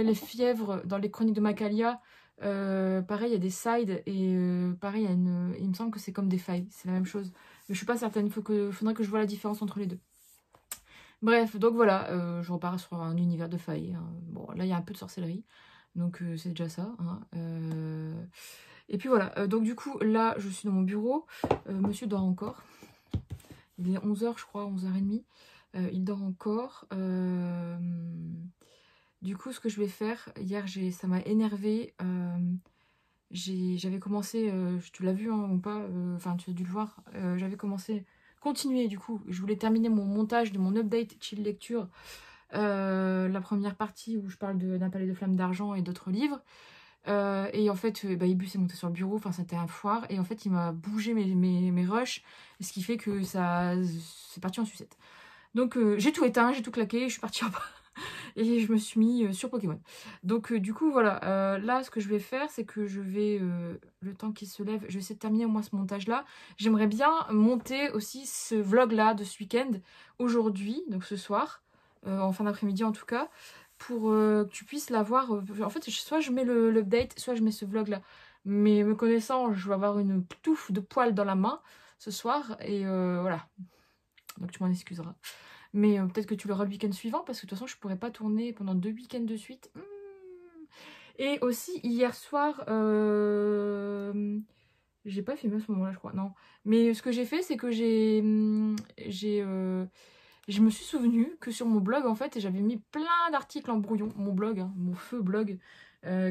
Speaker 1: les fièvres, dans les chroniques de Macalia, pareil, il y a des sides, et pareil, il me semble que c'est comme des failles. C'est la même chose. Mais je suis pas certaine. Faudrait que je vois la différence entre les deux. Bref, donc voilà, je repars sur un univers de failles. Hein. Bon, là, il y a un peu de sorcellerie, donc c'est déjà ça. Hein. Et puis voilà, donc du coup, là, je suis dans mon bureau. Monsieur dort encore. Il est 11 h, je crois, 11 h 30. Il dort encore. Du coup, ce que je vais faire, hier, ça m'a énervé. J'avais commencé, tu l'as vu hein, ou pas, enfin tu as dû le voir, j'avais continué du coup, je voulais terminer mon montage de mon update chill lecture, la première partie où je parle d'un palais de flammes d'argent et d'autres livres, et en fait Ibus est monté sur le bureau, enfin c'était un foire, et en fait il m'a bougé mes rushs, ce qui fait que c'est parti en sucette. Donc j'ai tout éteint, j'ai tout claqué, je suis partie en bas. Et je me suis mis sur Pokémon. Donc du coup voilà, là ce que je vais faire c'est que je vais, le temps qu'il se lève, je vais essayer de terminer au moins ce montage là. J'aimerais bien monter aussi ce vlog là de ce week-end, aujourd'hui, donc ce soir, en fin d'après-midi en tout cas, pour que tu puisses l'avoir. En fait soit je mets l'update, soit je mets ce vlog là. Mais me connaissant, je vais avoir une touffe de poils dans la main ce soir, et voilà. Donc tu m'en excuseras. Mais peut-être que tu l'auras le week-end suivant, parce que de toute façon, je pourrais pas tourner pendant 2 week-ends de suite. Et aussi, hier soir, j'ai pas filmé à ce moment-là, je crois, non. Mais ce que j'ai fait, c'est que je me suis souvenu que sur mon blog, en fait, j'avais mis plein d'articles en brouillon. Mon blog, hein, mon feu blog,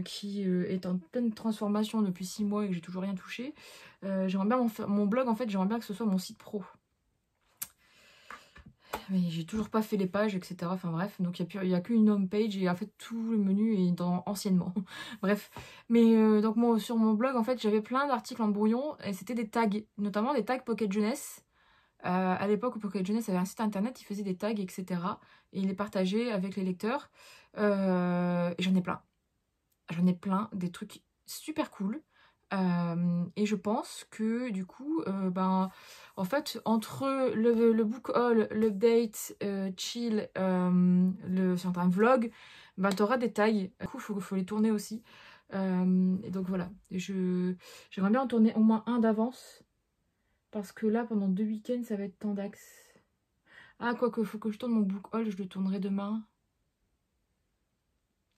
Speaker 1: qui est en pleine transformation depuis 6 mois et que j'ai toujours rien touché. J'aimerais bien mon blog, en fait, j'aimerais bien que ce soit mon site pro. Mais j'ai toujours pas fait les pages, etc. Enfin bref, donc il n'y a qu'une home page et en fait tout le menu est dans anciennement. Bref, mais donc moi sur mon blog en fait j'avais plein d'articles en brouillon et c'était des tags, notamment des tags Pocket Jeunesse. À l'époque où Pocket Jeunesse avait un site internet, il faisait des tags, etc. Et il les partageait avec les lecteurs. Et j'en ai plein. J'en ai plein, des trucs super cool. Et je pense que du coup, en fait, entre le book haul, l'update, chill, c'est un vlog, t'auras des tags. Du coup, faut les tourner aussi. Et donc voilà, j'aimerais bien en tourner au moins un d'avance. Parce que là, pendant 2 week-ends, ça va être tendax. Ah, quoique, faut que je tourne mon book haul, je le tournerai demain.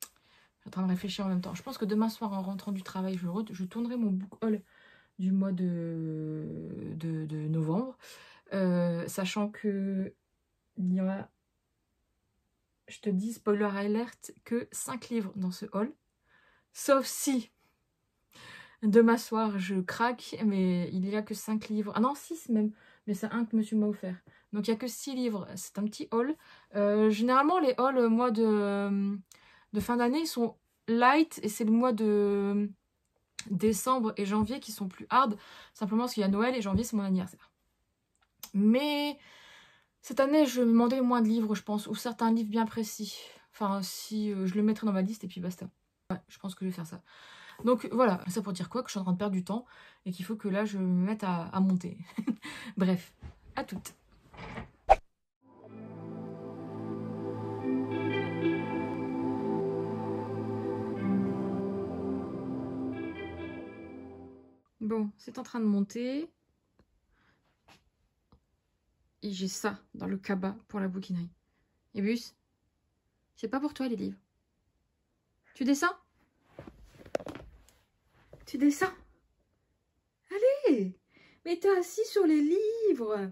Speaker 1: Je suis en train de réfléchir en même temps. Je pense que demain soir, en rentrant du travail, je tournerai mon book haul du mois de novembre. Sachant que il y a, je te dis, spoiler alert, que 5 livres dans ce haul. Sauf si demain soir, je craque, mais il n'y a que 5 livres. Ah non, 6 même, mais c'est un que monsieur m'a offert. Donc il n'y a que 6 livres. C'est un petit haul. Généralement, les hauls, mois de fin d'année, ils sont light, et c'est le mois de décembre et janvier qui sont plus hard, simplement parce qu'il y a Noël et janvier c'est mon anniversaire. Mais cette année je vais me demander moins de livres, je pense, ou certains livres bien précis. Enfin si je le mettrai dans ma liste et puis basta. Ouais, je pense que je vais faire ça. Donc voilà, ça pour dire quoi, que je suis en train de perdre du temps et qu'il faut que là je me mette à monter. Bref, à toutes. Bon, c'est en train de monter. Et j'ai ça dans le cabas pour la bouquinerie. Et Bus, c'est pas pour toi les livres. Tu descends? Tu descends? Allez! Mets-toi assis sur les livres.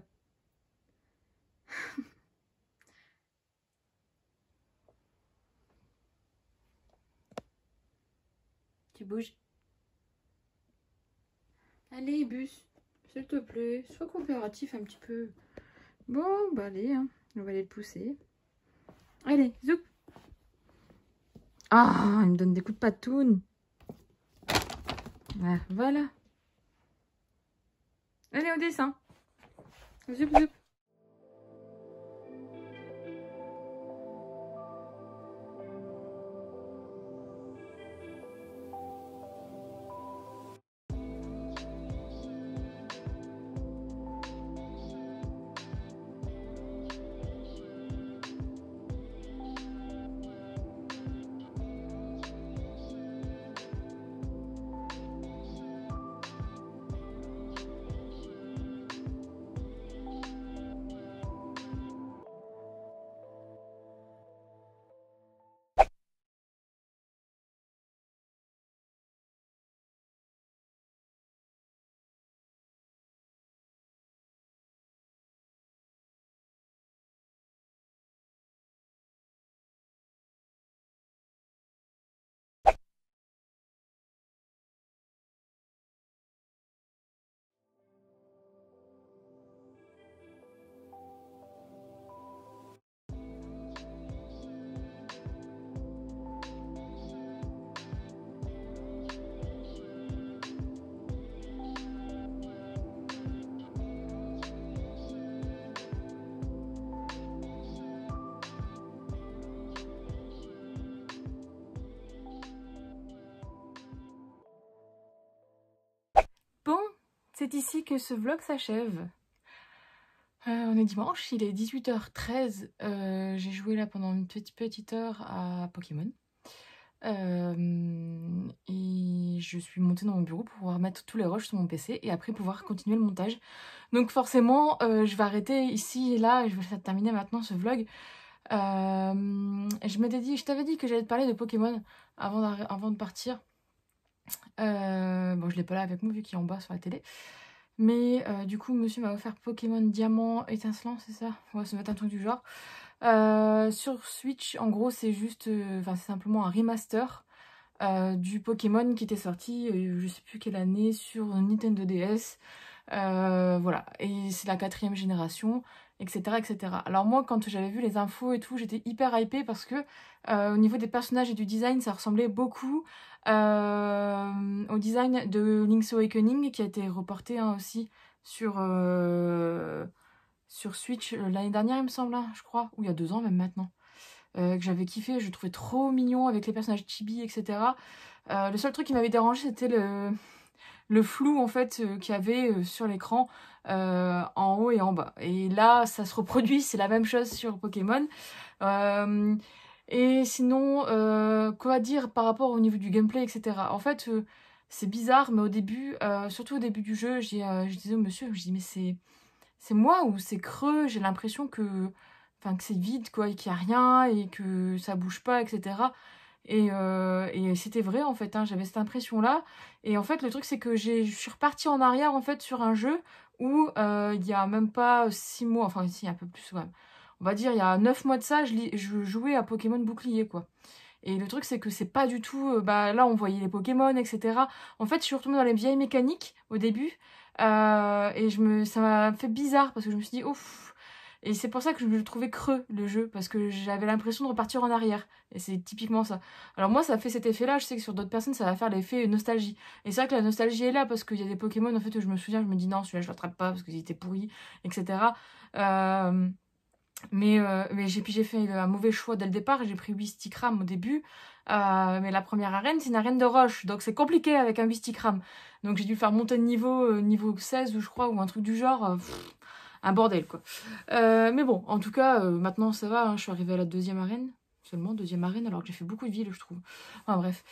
Speaker 1: Tu bouges. Allez, bus. S'il te plaît. Sois coopératif un petit peu. Bon, bah allez, hein. On va aller le pousser. Allez, zoup. Ah, il me donne des coups de patoune. Ah, voilà. Allez, on descend. Zoup, zoup. Bon, c'est ici que ce vlog s'achève. On est dimanche, il est 18h13. J'ai joué là pendant une petite heure à Pokémon. Et je suis montée dans mon bureau pour pouvoir mettre tous les rushs sur mon PC et après pouvoir continuer le montage. Donc forcément, je vais arrêter ici et là et je vais terminer maintenant ce vlog. Je t'avais dit que j'allais te parler de Pokémon avant de partir. Bon, je l'ai pas là avec moi vu qu'il est en bas sur la télé. Mais du coup, monsieur m'a offert Pokémon Diamant étincelant, c'est ça? Ouais, ça va être un truc du genre. Sur Switch, en gros, c'est juste... Enfin, c'est simplement un remaster du Pokémon qui était sorti, je sais plus quelle année, sur Nintendo DS. Voilà, et c'est la 4e génération, etc., etc. Alors moi, quand j'avais vu les infos et tout, j'étais hyper hypée parce que au niveau des personnages et du design, ça ressemblait beaucoup au design de Link's Awakening, qui a été reporté hein, aussi sur Switch l'année dernière, il me semble, hein, je crois, ou il y a 2 ans même maintenant. Que j'avais kiffé, je le trouvais trop mignon avec les personnages chibi, etc. Le seul truc qui m'avait dérangé, c'était le flou en fait qu'il y avait sur l'écran en haut et en bas. Et là, ça se reproduit, c'est la même chose sur Pokémon. Et sinon, quoi dire par rapport au niveau du gameplay, etc. En fait, c'est bizarre, mais au début, surtout au début du jeu, je disais au monsieur, je dis mais c'est moi ou c'est creux, j'ai l'impression que c'est vide quoi, et qu'il n'y a rien et que ça bouge pas, etc. Et c'était vrai en fait, hein, j'avais cette impression là. Et en fait le truc c'est que je suis repartie en arrière en fait sur un jeu où il y a même pas 6 mois, enfin ici un peu plus quand même. On va dire il y a 9 mois de ça, je jouais à Pokémon Bouclier quoi. Et le truc c'est que c'est pas du tout, là on voyait les Pokémon, etc. En fait je suis retournée dans les vieilles mécaniques au début. Et ça m'a fait bizarre parce que je me suis dit ouf. Et c'est pour ça que je le trouvais creux le jeu, parce que j'avais l'impression de repartir en arrière. Et c'est typiquement ça. Alors moi ça fait cet effet là, je sais que sur d'autres personnes ça va faire l'effet nostalgie. Et c'est vrai que la nostalgie est là parce qu'il y a des Pokémon en fait où je me souviens, je me dis non celui-là je l'attrape pas parce qu'il était pourri, etc. Mais j'ai fait un mauvais choix dès le départ, j'ai pris 8 Stickram au début. Mais la première arène, c'est une arène de roche, donc c'est compliqué avec un 8 Stickram. Donc j'ai dû faire monter de niveau 16 ou je crois, ou un truc du genre. Un bordel quoi. Mais bon, en tout cas, maintenant ça va, hein, je suis arrivée à la 2e arène. Seulement 2e arène, alors que j'ai fait beaucoup de villes, je trouve. Enfin bref.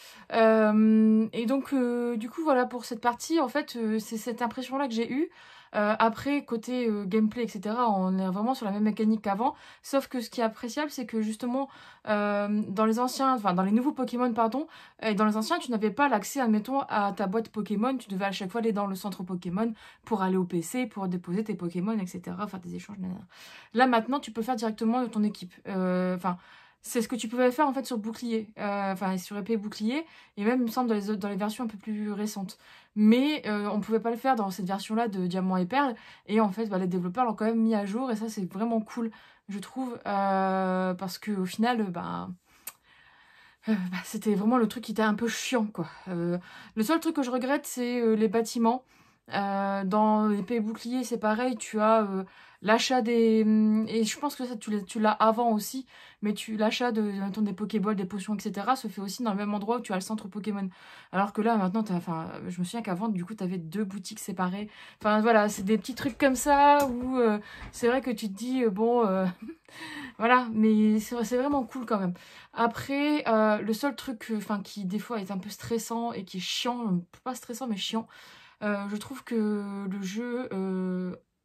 Speaker 1: Et donc, du coup, voilà, pour cette partie, en fait, c'est cette impression-là que j'ai eue. Après, côté gameplay, etc., on est vraiment sur la même mécanique qu'avant. Sauf que ce qui est appréciable, c'est que justement, dans les nouveaux Pokémon, pardon, et dans les anciens, tu n'avais pas l'accès, admettons, à ta boîte Pokémon. Tu devais à chaque fois aller dans le centre Pokémon pour aller au PC, pour déposer tes Pokémon, etc., faire des échanges. Nanana. Là, maintenant, tu peux faire directement de ton équipe. Enfin, c'est ce que tu pouvais faire en fait sur Bouclier, enfin sur épée Bouclier, et même il me semble dans les versions un peu plus récentes. Mais on pouvait pas le faire dans cette version-là de Diamant et Perle, et en fait les développeurs l'ont quand même mis à jour, et ça c'est vraiment cool, je trouve, parce que au final, c'était vraiment le truc qui était un peu chiant, quoi. Le seul truc que je regrette, c'est les bâtiments. Dans l'épée bouclier, c'est pareil, tu as l'achat des... Et je pense que ça, tu l'as avant aussi, mais l'achat mettons, des Pokéballs, des potions, etc. se fait aussi dans le même endroit où tu as le centre Pokémon. Alors que là, maintenant, enfin, je me souviens qu'avant, du coup, tu avais 2 boutiques séparées. Enfin, voilà, c'est des petits trucs comme ça où c'est vrai que tu te dis, bon... Voilà, mais c'est vraiment cool quand même. Après, le seul truc qui des fois est un peu stressant et qui est chiant, pas stressant mais chiant, je trouve que le jeu,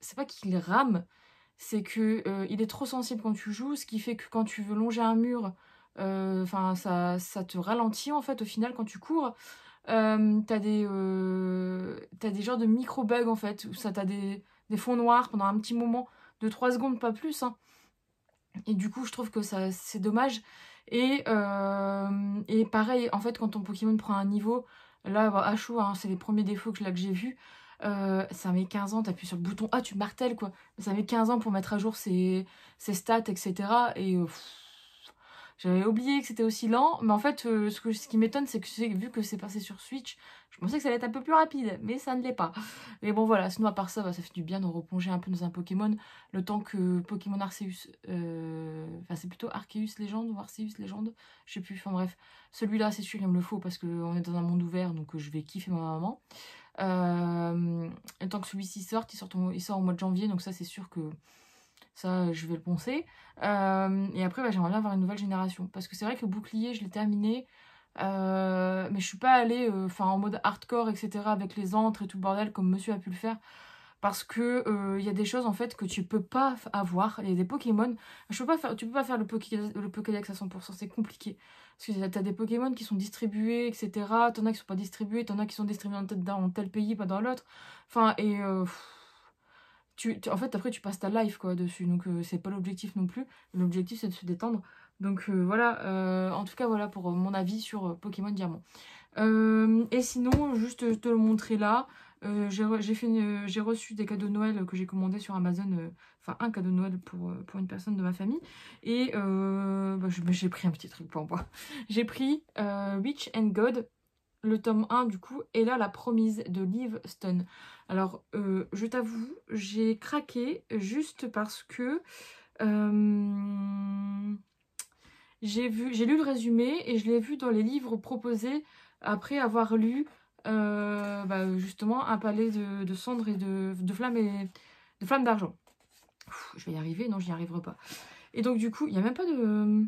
Speaker 1: c'est pas qu'il rame, c'est que il est trop sensible quand tu joues, ce qui fait que quand tu veux longer un mur, ça te ralentit en fait au final quand tu cours. T'as des genres de micro-bugs en fait, où ça t'as des fonds noirs pendant un petit moment, de 3 secondes, pas plus, hein. Et du coup, je trouve que ça c'est dommage. Et pareil, en fait, quand ton Pokémon prend un niveau, là, Hachou, hein, c'est les premiers défauts que j'ai vus. Ça met 15 ans, t'appuies sur le bouton A, tu martèles quoi. Ça met 15 ans pour mettre à jour ses stats, etc. Et j'avais oublié que c'était aussi lent, mais en fait, ce qui m'étonne, c'est que vu que c'est passé sur Switch, je pensais que ça allait être un peu plus rapide, mais ça ne l'est pas. Mais bon, voilà, sinon, à part ça, ça fait du bien de replonger un peu dans un Pokémon, le temps que Pokémon Arceus, enfin, c'est plutôt Arceus Légende ou Arceus Légende, je sais plus, enfin bref. Celui-là, c'est sûr, il me le faut parce qu'on est dans un monde ouvert, donc je vais kiffer ma maman. Le temps que celui-ci sorte, il sort au mois de janvier, donc ça, c'est sûr que ça, je vais le poncer. Et après, j'aimerais bien avoir une nouvelle génération. Parce que c'est vrai que le bouclier, je l'ai terminé. Mais je suis pas allée en mode hardcore, etc. avec les antres et tout le bordel comme monsieur a pu le faire. Parce que il y a des choses en fait que tu peux pas avoir. Il y a des Pokémon. Tu peux pas faire le Pokédex à 100%. C'est compliqué. Parce que t'as des Pokémon qui sont distribués, etc. T'en as qui sont pas distribués. T'en as qui sont distribués dans tel pays, pas dans l'autre. Enfin, et... en fait, après, tu passes ta life quoi dessus, donc c'est pas l'objectif non plus. L'objectif, c'est de se détendre. Donc voilà, en tout cas, voilà pour mon avis sur Pokémon Diamant. Et sinon, juste te le montrer là, j'ai reçu des cadeaux de Noël que j'ai commandés sur Amazon, enfin un cadeau de Noël pour une personne de ma famille. Et j'ai pris un petit truc pour moi. J'ai pris Witch and God, le tome 1 du coup, et là la promise de Liv Stone. Alors je t'avoue, j'ai craqué juste parce que j'ai lu le résumé et je l'ai vu dans les livres proposés après avoir lu justement Un palais de cendres et de flammes d'argent. Je vais y arriver, non, je n'y arriverai pas. Et donc du coup, il n'y a même pas de...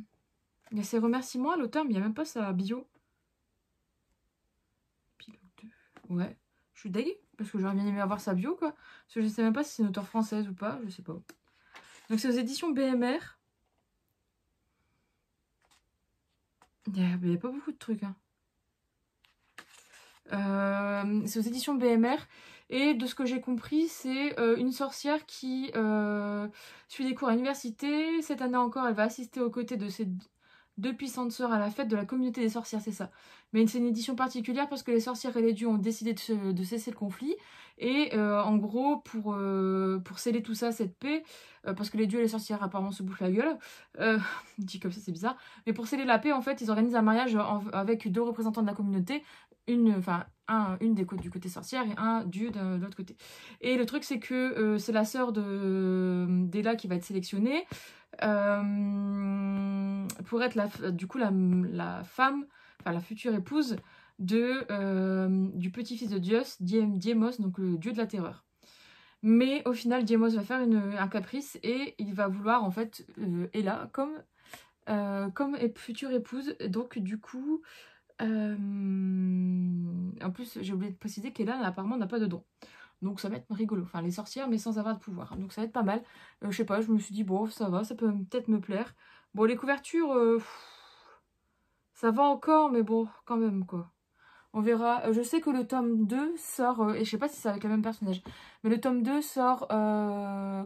Speaker 1: Il y a ses remerciements à l'auteur, mais il n'y a même pas sa bio. Ouais, je suis deg, parce que j'aurais bien aimé avoir sa bio, quoi. Parce que je sais même pas si c'est une auteure française ou pas, je sais pas. Donc c'est aux éditions BMR. Il y a pas beaucoup de trucs, hein. C'est aux éditions BMR. Et de ce que j'ai compris, c'est une sorcière qui suit des cours à l'université. Cette année encore, elle va assister aux côtés de ses 2 puissantes sœurs à la fête de la communauté des sorcières, c'est ça. Mais c'est une édition particulière parce que les sorcières et les dieux ont décidé de cesser le conflit. Et en gros, pour sceller tout ça, cette paix, parce que les dieux et les sorcières apparemment se bouffent la gueule, dit comme ça c'est bizarre, mais pour sceller la paix, en fait, ils organisent un mariage avec 2 représentants de la communauté, une du côté sorcière et un dieu de l'autre côté. Et le truc, c'est que c'est la sœur d'Ella qui va être sélectionnée pour être la femme, enfin la future épouse du petit-fils de Dios, Diemos, donc le dieu de la terreur. Mais au final, Diemos va faire un caprice et il va vouloir en fait Ella comme future épouse. Donc du coup, en plus j'ai oublié de préciser qu'Ella apparemment n'a pas de don. Donc ça va être rigolo. Enfin, les sorcières, mais sans avoir de pouvoir. Donc ça va être pas mal. Je sais pas, je me suis dit, bon, ça va, ça peut peut-être me plaire. Bon, les couvertures, ça va encore, mais bon, quand même, quoi. On verra. Je sais que le tome 2 sort, et je sais pas si c'est avec le même personnage, mais le tome 2 sort,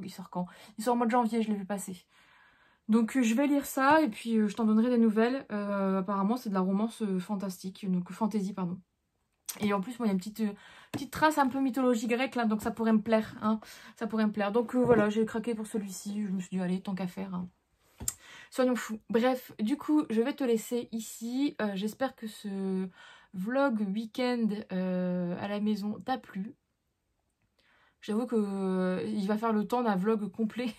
Speaker 1: il sort quand? Il sort au mois de janvier, je l'ai vu passer. Donc je vais lire ça, et puis je t'en donnerai des nouvelles. Apparemment, c'est de la romance fantastique, donc fantasy, pardon. Et en plus, moi, il y a une petite trace un peu mythologie grecque, là, donc ça pourrait me plaire, hein. Ça pourrait me plaire. Donc voilà, j'ai craqué pour celui-ci. Je me suis dit, allez, tant qu'à faire, hein. Soyons fous. Bref, du coup, je vais te laisser ici. J'espère que ce vlog week-end à la maison t'a plu. J'avoue que il va faire le temps d'un vlog complet.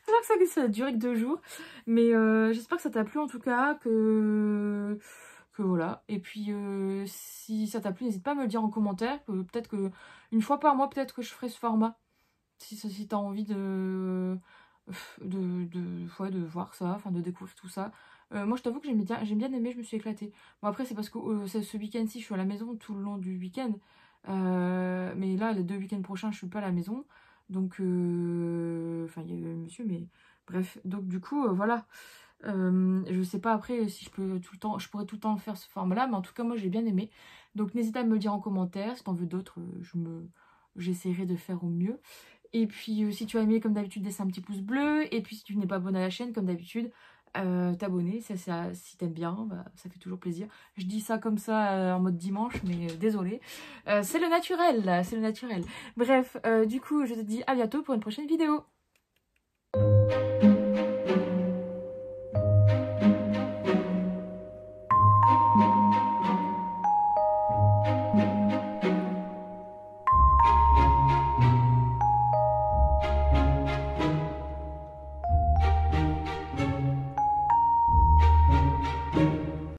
Speaker 1: J'espère que ça a duré que 2 jours. Mais j'espère que ça t'a plu en tout cas. Que voilà. Et puis si ça t'a plu, n'hésite pas à me le dire en commentaire. Peut-être que une fois par mois, peut-être que je ferai ce format. Si t'as envie de voir ça, enfin de découvrir tout ça. Moi je t'avoue que j'ai bien aimé, je me suis éclatée. Bon après c'est parce que ce week-end-ci je suis à la maison tout le long du week-end. Mais là les 2 week-ends prochains je suis pas à la maison. Donc enfin il y a eu monsieur mais bref. Donc du coup voilà. Je sais pas après si je pourrais tout le temps faire ce format là, mais en tout cas moi j'ai bien aimé. Donc n'hésite pas à me le dire en commentaire. Si t'en veux d'autres, j'essaierai de faire au mieux. Et puis si tu as aimé, comme d'habitude, laisse un petit pouce bleu. Et puis si tu n'es pas abonné à la chaîne, comme d'habitude, t'abonner. Si t'aimes bien, bah, ça fait toujours plaisir. Je dis ça comme ça en mode dimanche, mais désolé. C'est le naturel, c'est le naturel. Bref, du coup, je te dis à bientôt pour une prochaine vidéo.